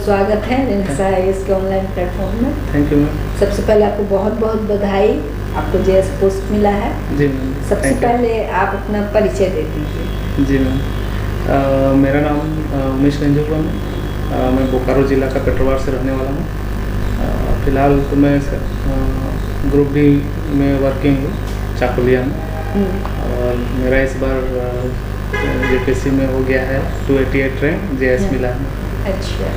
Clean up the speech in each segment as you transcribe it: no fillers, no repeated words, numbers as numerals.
स्वागत है Renaissance IAS के ऑनलाइन प्लेटफॉर्म में। Thank you ma'am. सबसे पहले आपको बहुत बहुत बधाई, आपको जेएस पोस्ट मिला है। जी मैम। सबसे पहले आप अपना परिचय दे दीजिए। जी मैम, मेरा नाम उमेश रंजोबा है। मैं बोकारो ज़िला का पेट्रोवार से रहने वाला हूँ। फ़िलहाल तो मैं ग्रुप डी में वर्किंग हूँ चाकुलिया में, और मेरा इस बार जेपीसी में हो गया है 288 रैंक जेएस मिला है। अच्छा,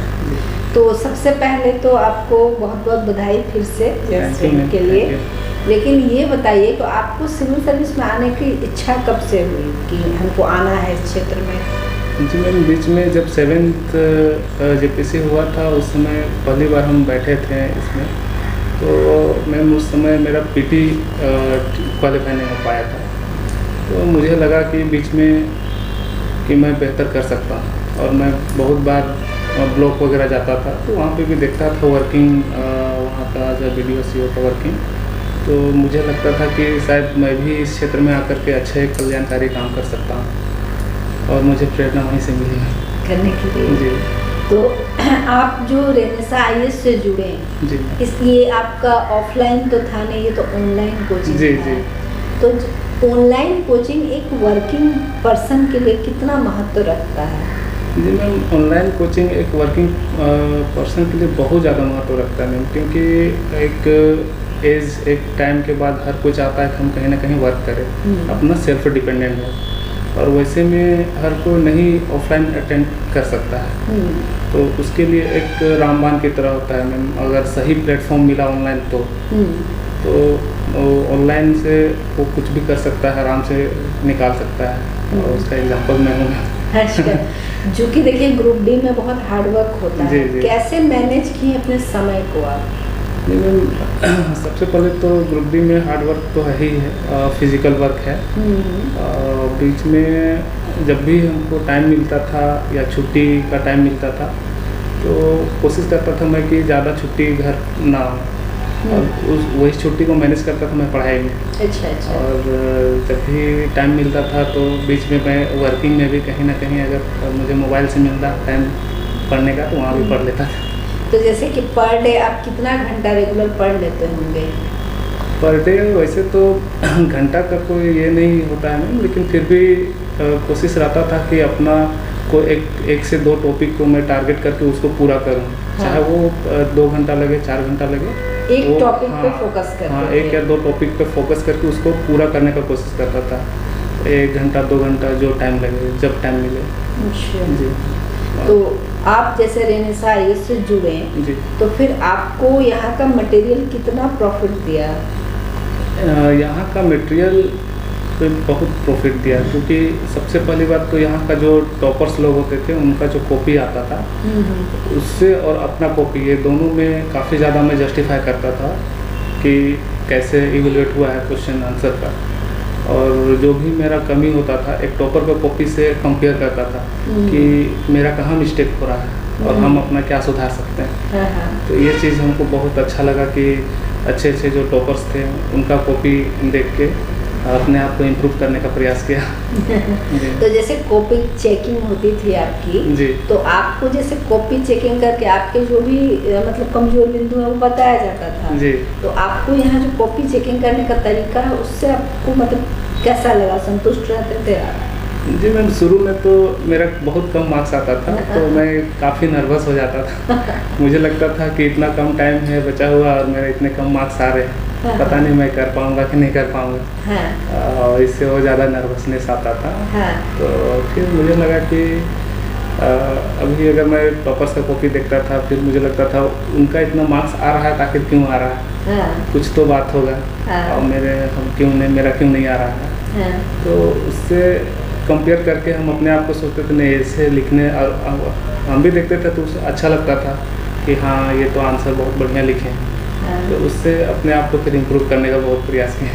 तो सबसे पहले तो आपको बहुत बहुत बधाई फिर से जेएस रैंक के लिए। लेकिन ये बताइए कि आपको सिविल सर्विस में आने की इच्छा कब से हुई कि हमको आना है इस क्षेत्र में? जी मैम, बीच में जब 7th जेपीसी हुआ था उस समय पहली बार हम बैठे थे इसमें, तो मैम उस समय मेरा पीटी क्वालिफाई नहीं हो पाया था। तो मुझे लगा कि बीच में कि मैं बेहतर कर सकता हूँ, और मैं बहुत बार ब्लॉक वगैरह जाता था तो वहाँ पे भी देखता था वर्किंग, वहाँ का जो BDO का वर्किंग। तो मुझे लगता था कि शायद मैं भी इस क्षेत्र में आकर के अच्छे कल्याणकारी काम कर सकता हूँ, और मुझे प्रेरणा वहीं से मिली करने के लिए। जी। तो आप जो रेनेसा आईएएस से जुड़े जी, इसलिए आपका ऑफलाइन तो था नहीं, ये तो ऑनलाइन कोचिंग जी है। जी। तो ऑनलाइन कोचिंग एक वर्किंग पर्सन के लिए कितना महत्व रखता है? जी मैम, ऑनलाइन कोचिंग एक वर्किंग पर्सन के लिए बहुत ज़्यादा महत्व रखता है मैम, क्योंकि एक टाइम के बाद हर कोई चाहता है कि हम कहीं ना कहीं वर्क करें, अपना सेल्फ डिपेंडेंट हो, और वैसे में हर कोई नहीं ऑफलाइन अटेंड कर सकता है। तो उसके लिए एक रामबाण की तरह होता है मैम, अगर सही प्लेटफॉर्म मिला ऑनलाइन तो ऑनलाइन से वो कुछ भी कर सकता है, आराम से निकाल सकता है, और उसका एग्जांपल मैं हूँ। अच्छा, जो कि देखिए ग्रुप डी में बहुत हार्ड वर्क होता है। जी। कैसे मैनेज किए अपने समय को आप? जी मैम, सबसे पहले तो ग्रुप डी में हार्ड वर्क तो है ही है, फिजिकल वर्क है। बीच में जब भी हमको टाइम मिलता था या छुट्टी का टाइम मिलता था तो कोशिश करता था मैं कि ज़्यादा छुट्टी घर ना हो, और वही छुट्टी को मैनेज करता था मैं पढ़ाई में। अच्छा। और जब भी टाइम मिलता था तो बीच में मैं वर्किंग में भी कहीं ना कहीं अगर मुझे मोबाइल से मिलता टाइम पढ़ने का तो वहाँ भी पढ़ लेता था। तो जैसे कि पर डे आप कितना घंटा रेगुलर पढ़ लेते होंगे? पर डे वैसे तो घंटा का कोई ये नहीं होता है मैम, लेकिन फिर भी कोशिश रहता था कि अपना को एक से 2 टॉपिक को मैं टारगेट करके उसको पूरा करूं। चाहे वो 2 घंटा लगे, 4 घंटा लगे, एक टॉपिक पे फोकस करते हाँ, थे। 1 या 2 टॉपिक पे फोकस करके उसको पूरा करने का कोशिश करता था। 1 घंटा 2 घंटा जो टाइम लगे, जब टाइम मिले। अच्छा जी। तो आप जैसे रेनेसा आईएएस से जुड़े जी, तो फिर आपको यहाँ का मटेरियल कितना प्रॉफिट दिया? यहाँ का मटेरियल पे बहुत प्रॉफिट दिया, क्योंकि सबसे पहली बात तो यहाँ का जो टॉपर्स लोग होते थे उनका जो कॉपी आता था उससे और अपना कॉपी, ये दोनों में काफ़ी ज़्यादा मैं जस्टिफाई करता था कि कैसे इवैल्यूएट हुआ है क्वेश्चन आंसर का, और जो भी मेरा कमी होता था एक टॉपर का कॉपी से कंपेयर करता था कि मेरा कहाँ मिस्टेक हो रहा है और हम अपना क्या सुधार सकते हैं। तो ये चीज़ हमको बहुत अच्छा लगा कि अच्छे जो टॉपर्स थे उनका कॉपी देख के अपने आप को इम्प्रूव करने का प्रयास किया। तो जैसे कॉपी चेकिंग होती थी आपकी जी, तो आपको जैसे कॉपी चेकिंग करके आपके जो भी मतलब कमजोर बिंदु है वो बताया जाता था जी। तो आपको यहाँ जो कॉपी चेकिंग करने का तरीका है उससे आपको मतलब कैसा लगा, संतुष्ट रहते थे आप? जी मैम, शुरू में तो मेरा बहुत कम मार्क्स आता था तो मैं काफ़ी नर्वस हो जाता था। मुझे लगता था कि इतना कम टाइम है बचा हुआ और मेरे इतने कम मार्क्स आ रहे हैं, पता नहीं मैं कर पाऊँगा कि नहीं कर पाऊँगा, और इससे वो ज़्यादा नर्वसनेस आता था। तो फिर मुझे लगा कि अभी अगर मैं टॉपर्स का कॉपी देखता था फिर मुझे लगता था उनका इतना मार्क्स आ रहा है तो आखिर क्यों आ रहा है, कुछ तो बात होगा, और मेरा क्यों नहीं आ रहा है। तो उससे कंपेयर करके हम अपने आप को सोचते थे नहीं ऐसे लिखने, और हम भी देखते थे तो उससे अच्छा लगता था कि हाँ ये तो आंसर बहुत बढ़िया लिखे। तो उससे अपने आप को फिर इम्प्रूव करने का बहुत प्रयास किया।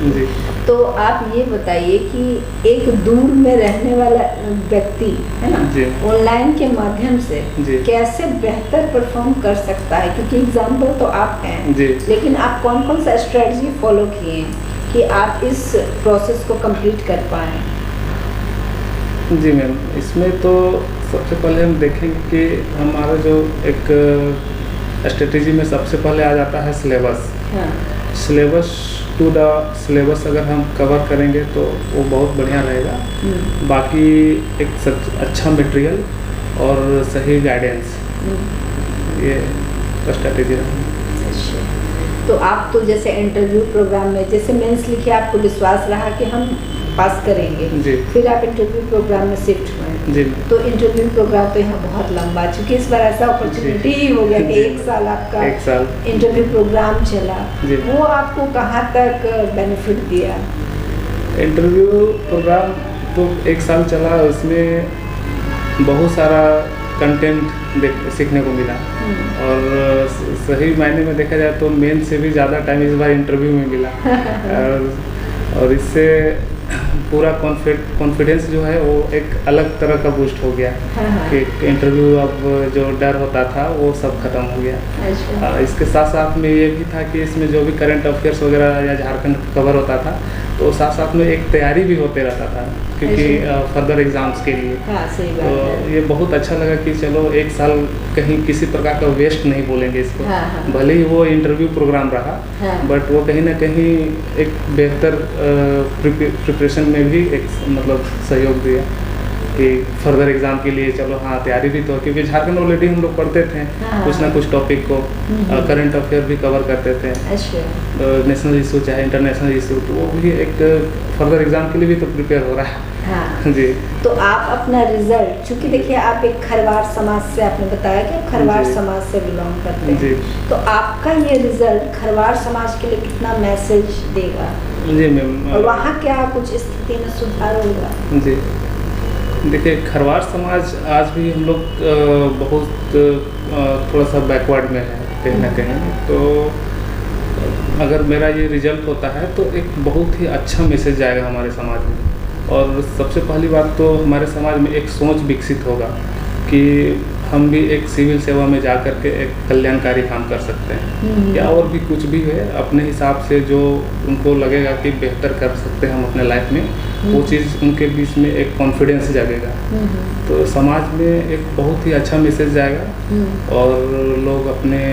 जी। तो आप ये बताइए कि एक दूर में रहने वाला व्यक्ति है ना ऑनलाइन के माध्यम से कैसे बेहतर परफॉर्म कर सकता है, क्योंकि एग्जाम्पल तो आप हैं लेकिन आप कौन सा स्ट्रेटजी फॉलो किए कि आप इस प्रोसेस को कंप्लीट कर पाएँ? जी मैम, इसमें तो सबसे पहले हम देखेंगे कि हमारा जो एक स्ट्रेटेजी में सबसे पहले आ जाता है syllabus. Syllabus to the syllabus अगर हम कवर करेंगे तो वो बहुत बढ़िया रहेगा। बाकी एक अच्छा मटेरियल और सही गाइडेंस, ये स्ट्रेटेजी रहेगी। तो आप तो जैसे इंटरव्यू प्रोग्राम में जैसे मेंस लिखे आपको विश्वास रहा कि हम पास करेंगे जी। फिर आप इंटरव्यू प्रोग्राम में शिफ्ट हुए जी। तो इंटरव्यू प्रोग्राम तो यहाँ बहुत लंबा, चूँकि इस बार ऐसा अपॉर्चुनिटी ही हो गया कि 1 साल आपका इंटरव्यू प्रोग्राम चला, वो आपको कहाँ तक बेनिफिट दिया? इंटरव्यू प्रोग्राम तो 1 साल चला, उसमें बहुत सारा कंटेंट सीखने को मिला और सही मायने में देखा जाए तो मेन से भी ज़्यादा टाइम इस बार इंटरव्यू में मिला और इससे पूरा कॉन्फिडेंस जो है वो एक अलग तरह का बूस्ट हो गया कि इंटरव्यू अब जो डर होता था वो सब खत्म हो गया। इसके साथ साथ में ये भी था कि इसमें जो भी करंट अफेयर्स वगैरह या झारखंड कवर होता था तो साथ साथ में एक तैयारी भी होते रहता था क्योंकि फर्दर एग्जाम्स के लिए। सही बात तो है। ये बहुत अच्छा लगा कि चलो 1 साल कहीं किसी प्रकार का वेस्ट नहीं बोलेंगे इसको। भले ही वो इंटरव्यू प्रोग्राम रहा बट वो कहीं ना कहीं एक बेहतर प्रिपरेशन में भी एक मतलब सहयोग दिया कि फर्दर एग्जाम के लिए चलो तैयारी भी तो, क्योंकि झारखंड ऑलरेडी हम लोग पढ़ते थे कुछ ना कुछ टॉपिक को, करंट अफेयर भी कवर करते थे, नेशनल इशू चाहे इंटरनेशनल इशू, तो वो भी एक फर्दर एग्जाम के लिए भी तो प्रिपेयर हो रहा है जी। तो आप अपना रिजल्ट, चूँकि देखिए आप एक खरवार समाज से, आपने बताया कि आप खरवार समाज से बिलोंग करते हैं, तो आपका ये रिजल्ट खरवार समाज के लिए कितना मैसेज देगा? जी मैम। और वहाँ क्या कुछ स्थिति में सुधार होगा? जी देखिए, खरवार समाज आज भी हम लोग बहुत थोड़ा सा बैकवर्ड में है कहीं ना कहीं। तो अगर मेरा ये रिजल्ट होता है तो एक बहुत ही अच्छा मैसेज जाएगा हमारे समाज में। और सबसे पहली बात तो हमारे समाज में एक सोच विकसित होगा कि हम भी एक सिविल सेवा में जा कर के एक कल्याणकारी काम कर सकते हैं या और भी कुछ भी है अपने हिसाब से जो उनको लगेगा कि बेहतर कर सकते हैं हम अपने लाइफ में, वो चीज़ उनके बीच में एक कॉन्फिडेंस जागेगा। तो समाज में एक बहुत ही अच्छा मैसेज जाएगा और लोग अपने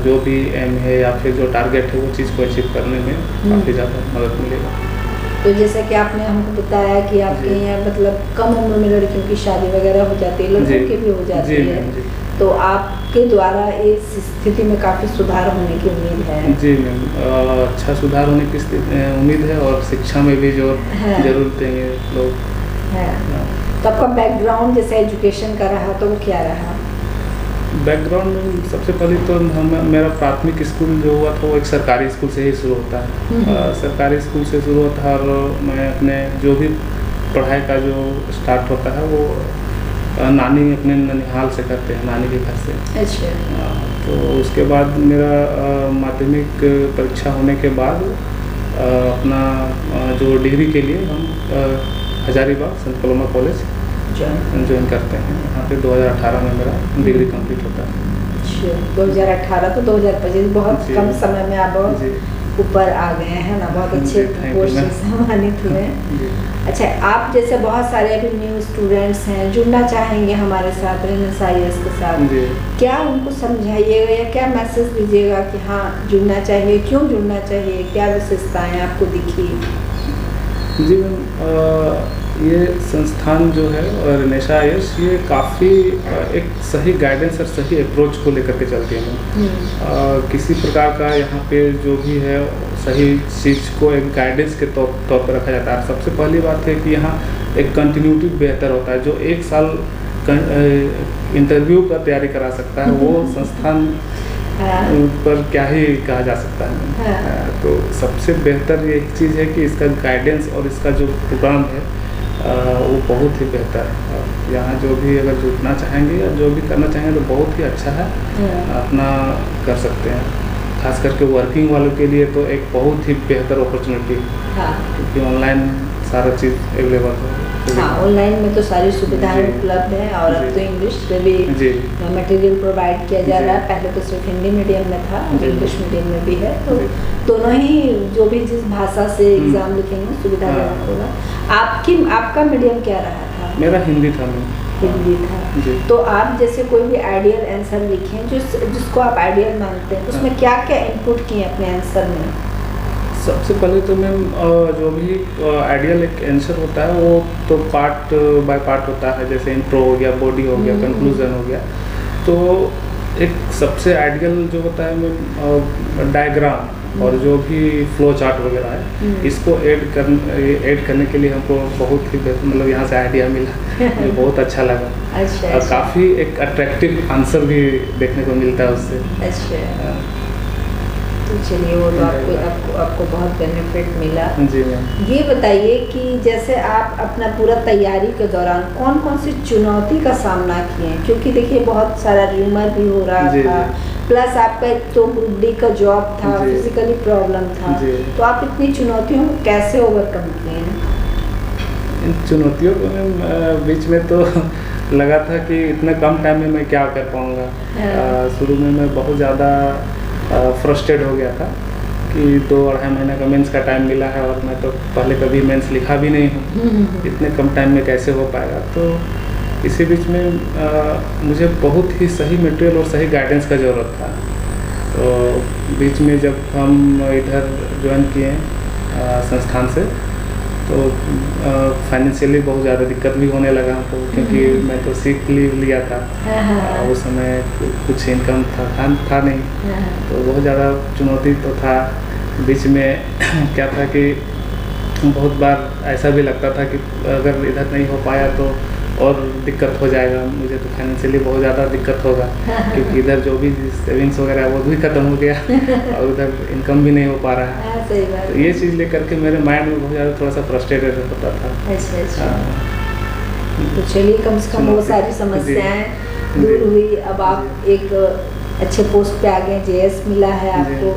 जो भी एम है या फिर जो टारगेट है वो चीज़ को अचीव करने में काफ़ी ज़्यादा मदद मिलेगा। तो जैसे कि आपने हमको बताया कि आपके यहाँ मतलब कम उम्र में लड़कियों की शादी वगैरह हो जाती है, लड़कों की भी हो जाती है, तो आपके द्वारा इस स्थिति में काफ़ी सुधार होने की उम्मीद है? जी मैम, अच्छा सुधार होने की उम्मीद है और शिक्षा में भी जो जरूर देंगे लोग। तो आपका बैकग्राउंड जैसे एजुकेशन का रहा तो वो क्या रहा? बैकग्राउंड में सबसे पहले तो मेरा प्राथमिक स्कूल जो हुआ था वो एक सरकारी स्कूल से ही शुरू होता है। सरकारी स्कूल से शुरू होता है और मैं अपने जो भी पढ़ाई का जो स्टार्ट होता है वो नानी अपने ननिहाल से करते हैं, नानी के घर से। अच्छा। तो उसके बाद मेरा माध्यमिक परीक्षा होने के बाद अपना जो डिग्री के लिए हम हजारीबाग संत कलोमा कॉलेज ज्वाइन करते हैं। यहाँ पे 2018 में मेरा डिग्री कंप्लीट होता है। 2018 तो 2025 बहुत कम समय में आप ऊपर आ गए हैं ना, बहुत अच्छे पोस्ट से सम्मानित हुए हैं। अच्छा, आप जैसे बहुत सारे अभी न्यू स्टूडेंट्स हैं जुड़ना चाहेंगे हमारे साथ रेनेसां के साथ, क्या उनको समझाइएगा या क्या मैसेज दीजिएगा कि हाँ जुड़ना चाहिए, क्यों जुड़ना चाहिए, क्या विशेषताएँ आपको दिखी? जी मैम, ये संस्थान जो है रेनेसां ये काफ़ी एक सही गाइडेंस और सही अप्रोच को लेकर के चलती है। किसी प्रकार का यहाँ पे जो भी है सही चीज़ को एक गाइडेंस के तौर पर रखा जाता है। सबसे पहली बात है कि यहाँ एक कंटिन्यूटी बेहतर होता है। जो 1 साल इंटरव्यू का तैयारी करा सकता है वो संस्थान पर क्या ही कहा जा सकता है। तो सबसे बेहतर ये चीज़ है कि इसका गाइडेंस और इसका जो प्रोग्राम है वो बहुत ही बेहतर है। यहाँ जो भी अगर जुड़ना चाहेंगे या जो भी करना चाहेंगे तो बहुत ही अच्छा है, अपना कर सकते हैं। खास करके वर्किंग वालों के लिए तो एक बहुत ही बेहतर अपॉर्चुनिटी, क्योंकि ऑनलाइन सारा चीज़ अवेलेबल है। हाँ, ऑनलाइन में तो सारी सुविधाएं उपलब्ध हैं और अब तो इंग्लिश में भी मटेरियल प्रोवाइड किया जा रहा है। पहले तो सिर्फ हिंदी मीडियम में था, इंग्लिश मीडियम में भी है, तो दोनों ही जो भी जिस भाषा से एग्जाम लिखेंगे सुविधाजनक होगा। आपका मीडियम क्या रहा था? मेरा हिंदी था। हिंदी था। तो आप जैसे कोई भी आइडियल आंसर लिखें जिसको आप आइडियल मानते हैं, उसमें क्या क्या इनपुट किए अपने आंसर में? सबसे पहले तो मैम जो भी आइडियल एक आंसर होता है वो तो पार्ट बाय पार्ट होता है, जैसे इंट्रो हो गया, बॉडी हो गया, कंक्लूजन हो गया। तो एक सबसे आइडियल जो होता है मैम डायग्राम और जो भी फ्लो चार्ट वगैरह है, इसको ऐड करने के लिए हमको बहुत ही मतलब यहाँ से आइडिया मिला जो बहुत अच्छा लगा। अच्छा, और काफ़ी एक अट्रैक्टिव आंसर भी देखने को मिलता है उससे। अच्छा, तो चलिए वो तो आपको बहुत बेनिफिट मिला। जी मैम। ये बताइए कि जैसे आप अपना पूरा तैयारी के दौरान कौन कौन सी चुनौती का सामना किए? क्योंकि देखिए बहुत सारा र्यूमर भी हो रहा था, प्लस आपका एक तो ग्रुप डी का जॉब था, फिजिकली प्रॉब्लम था, तो आप इतनी चुनौतियों को कैसे ओवरकम किए हैं? इन चुनौतियों को मैम बीच में तो लगा था कि इतने कम टाइम में मैं क्या कर पाऊँगा। शुरू में मैं बहुत ज़्यादा फ्रस्ट्रेट हो गया था कि 2-2.5 महीने का मेंस का टाइम मिला है और मैं तो पहले कभी मेंस लिखा भी नहीं हूँ, इतने कम टाइम में कैसे हो पाएगा। तो इसी बीच में मुझे बहुत ही सही मटेरियल और सही गाइडेंस का ज़रूरत था। तो बीच में जब हम इधर ज्वाइन किए संस्थान से, तो फाइनेंशियली बहुत ज़्यादा दिक्कत भी होने लगा हमको, क्योंकि मैं तो सीख लिया था। उस समय कुछ इनकम था नहीं, तो बहुत ज़्यादा चुनौती तो था। बीच में क्या था कि बहुत बार ऐसा भी लगता था कि अगर इधर नहीं हो पाया तो और दिक्कत हो जाएगा, मुझे तो फाइनेंशियली बहुत ज़्यादा दिक्कत होगा, क्योंकि इधर जो भी सेविंग्स वगैरह वो भी ख़त्म हो गया और उधर इनकम भी नहीं हो पा रहा है। सही बात। तो ये चीज़ लेकर के मेरे माइंड में बहुत ज़्यादा थोड़ा सा फ्रस्ट्रेटेड होता था। अच्छा। तो चलिए कम से कम वो सारी समस्याएं दूर हुई, अब आप एक अच्छे पोस्ट पे आ गए, JS मिला है आपको।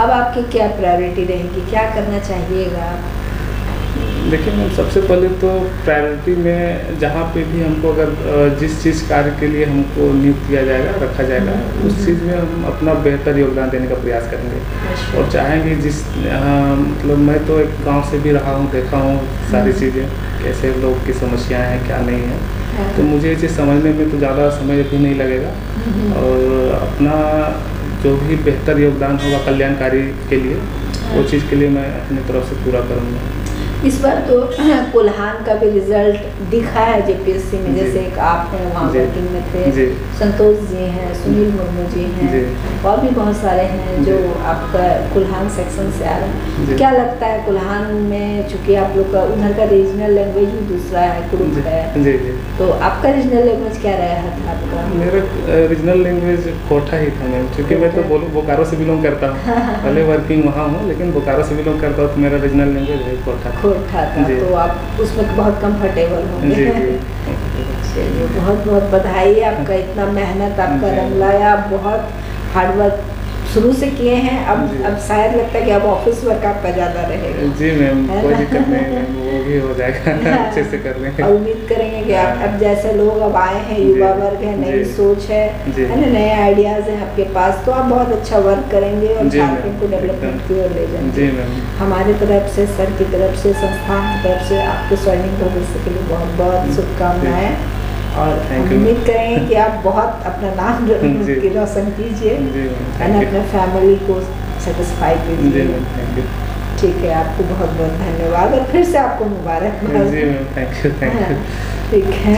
अब आपकी क्या प्रायोरिटी रहेगी, क्या करना चाहिएगा आप? देखिए मैम, सबसे पहले तो प्रायोरिटी में जहाँ पे भी हमको अगर जिस चीज़ कार्य के लिए हमको नियुक्त किया जाएगा, रखा जाएगा, उस चीज़ में हम अपना बेहतर योगदान देने का प्रयास करेंगे और चाहेंगे मतलब मैं तो एक गांव से भी रहा हूँ, देखा हूँ सारी चीज़ें, कैसे लोग की समस्याएं हैं, क्या नहीं है। तो मुझे ये चीज़ समझने में तो ज़्यादा समय भी नहीं लगेगा और अपना जो भी बेहतर योगदान होगा कल्याणकारी के लिए, वो चीज़ के लिए मैं अपनी तरफ से पूरा करूँगा। इस बार तो कोल्हान का भी रिजल्ट दिखा है JPSC में, जैसे एक आप हैं वहाँ वर्किंग में थे, संतोष जी हैं, सुनील मुर्मू जी हैं, और भी बहुत सारे हैं जो आपका कोल्हान सेक्शन से आ रहे हैं। क्या लगता है कोल्हान में, चूँकि आप लोग का उधर का रीजनल लैंग्वेज भी दूसरा है, ग्रुप है, तो आपका रीजनल लैंग्वेज क्या रहा था आपका? मेरा रीजनल लैंग्वेज कोठा ही था मैम, क्योंकि मैं तो बोकारो से बिलोंग करता हूँ, पहले वर्किंग वहाँ हूँ, लेकिन बोकारो से बिलोंग करता हूँ, तो मेरा रीजनल लैंग्वेज है कोठा था। तो आप उसमें बहुत कंफर्टेबल होंगे। चलिए बहुत बहुत बधाई, आपका इतना मेहनत आपका रंग लाया, आप बहुत हार्डवर्क शुरू से किए हैं। अब शायद लगता है कि अब ऑफिस वर्क आपका ज़्यादा रहेगा। जी मैम, कोई दिक्कत नहीं, वो भी हो जाएगा, अच्छे से कर लेंगे। और उम्मीद करेंगे कि आप अब जैसे लोग अब आए हैं, युवा वर्ग है, नई सोच है ना, नए आइडियाज़ हैं आपके पास, तो आप बहुत अच्छा वर्क करेंगे और झारखंड को डेवलपमेंट की ओर ले जाएंगे। हमारी तरफ से, सर की तरफ से, संस्थान की तरफ से आपके स्वर्णिम भविष्य के लिए बहुत बहुत शुभकामनाएं, और उम्मीद करेंगे कि आप बहुत अपना नाम रोशन कीजिए और अपने फैमिली को सेटिस्फाई कीजिए। ठीक है, आपको बहुत बहुत धन्यवाद और फिर से आपको मुबारक। Thank you. ठीक है।